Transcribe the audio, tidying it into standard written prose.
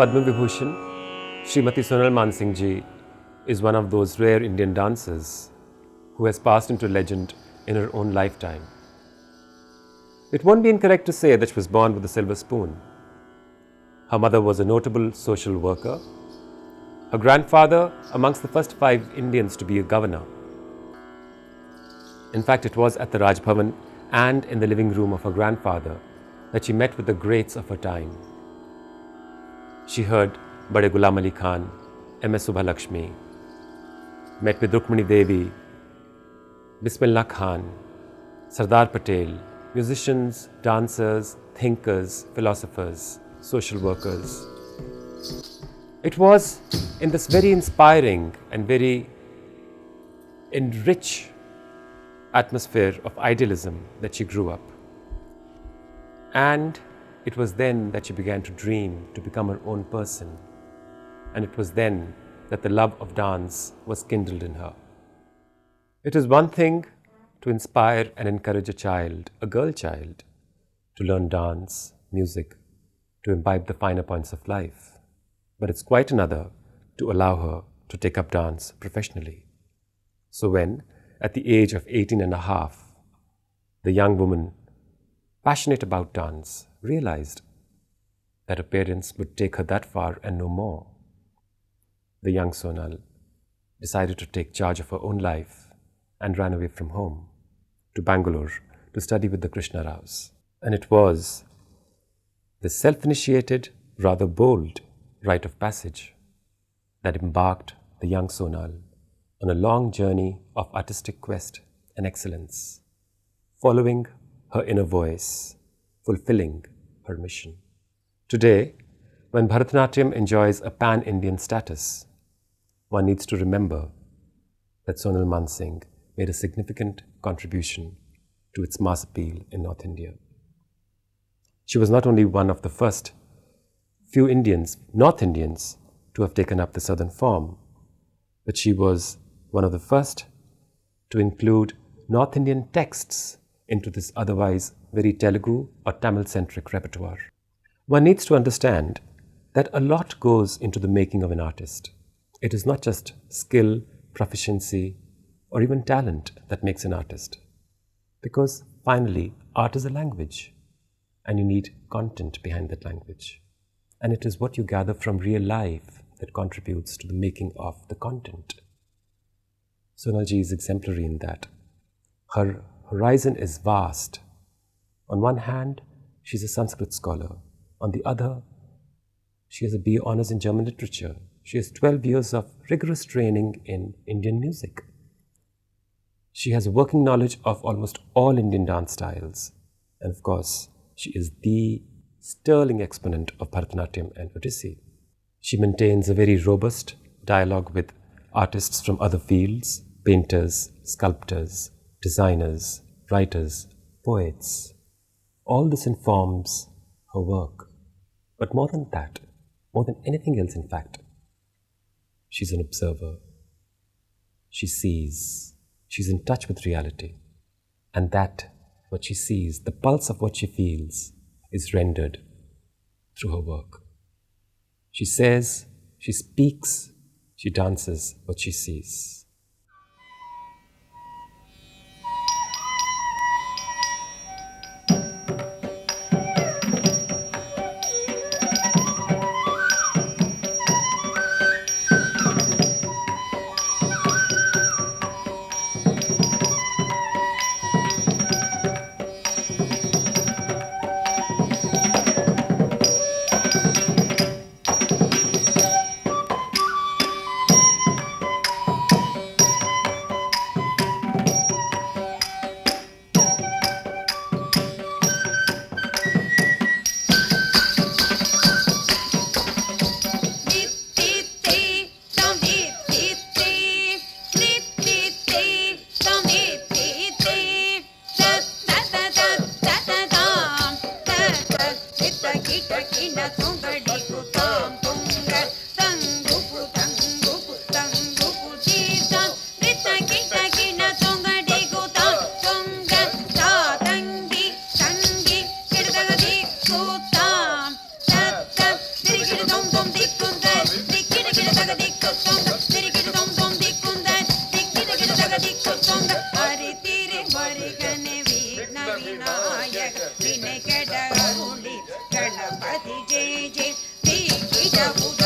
Padma Vibhushan, Srimati Sonal Mansingh ji is one of those rare Indian dancers who has passed into legend in her own lifetime. It won't be incorrect to say that she was born with a silver spoon. Her mother was a notable social worker. Her grandfather, amongst the first 5 Indians to be a governor. In fact, it was at the Raj Bhavan and in the living room of her grandfather that she met with the greats of her time. She heard Bade Ghulam Ali Khan, M.S. Subhalakshmi, met with Rukmini Devi, Bismillah Khan, Sardar Patel, musicians, dancers, thinkers, philosophers, social workers. It was in this very inspiring and very enriched atmosphere of idealism that she grew up. And it was then that she began to dream to become her own person. And it was then that the love of dance was kindled in her. It is one thing to inspire and encourage a child, a girl child, to learn dance, music, to imbibe the finer points of life. But it's quite another to allow her to take up dance professionally. So when, at the age of 18 and a half, the young woman, passionate about dance, realized that her parents would take her that far and no more, the young Sonal decided to take charge of her own life and ran away from home to Bangalore to study with the Krishna Raos. And it was the self-initiated, rather bold rite of passage that embarked the young Sonal on a long journey of artistic quest and excellence, following her inner voice, fulfilling her mission. Today, when Bharatanatyam enjoys a pan-Indian status, one needs to remember that Sonal Mansingh made a significant contribution to its mass appeal in North India. She was not only one of the first few North Indians, to have taken up the southern form, but she was one of the first to include North Indian texts into this otherwise very Telugu or Tamil-centric repertoire. One needs to understand that a lot goes into the making of an artist. It is not just skill, proficiency, or even talent that makes an artist. Because finally, art is a language, and you need content behind that language. And it is what you gather from real life that contributes to the making of the content. Sonalji is exemplary in that. Her horizon is vast. On one hand, she's a Sanskrit scholar. On the other, she has a BA Honours in German literature. She has 12 years of rigorous training in Indian music. She has a working knowledge of almost all Indian dance styles. And of course, she is the sterling exponent of Bharatanatyam and Odissi. She maintains a very robust dialogue with artists from other fields, painters, sculptors, designers, writers, poets. All this informs her work. But more than that, more than anything else in fact, she's an observer. She sees. She's in touch with reality. And that, what she sees, the pulse of what she feels, is rendered through her work. She says, she speaks, she dances what she sees. Gणपति Jai Jai,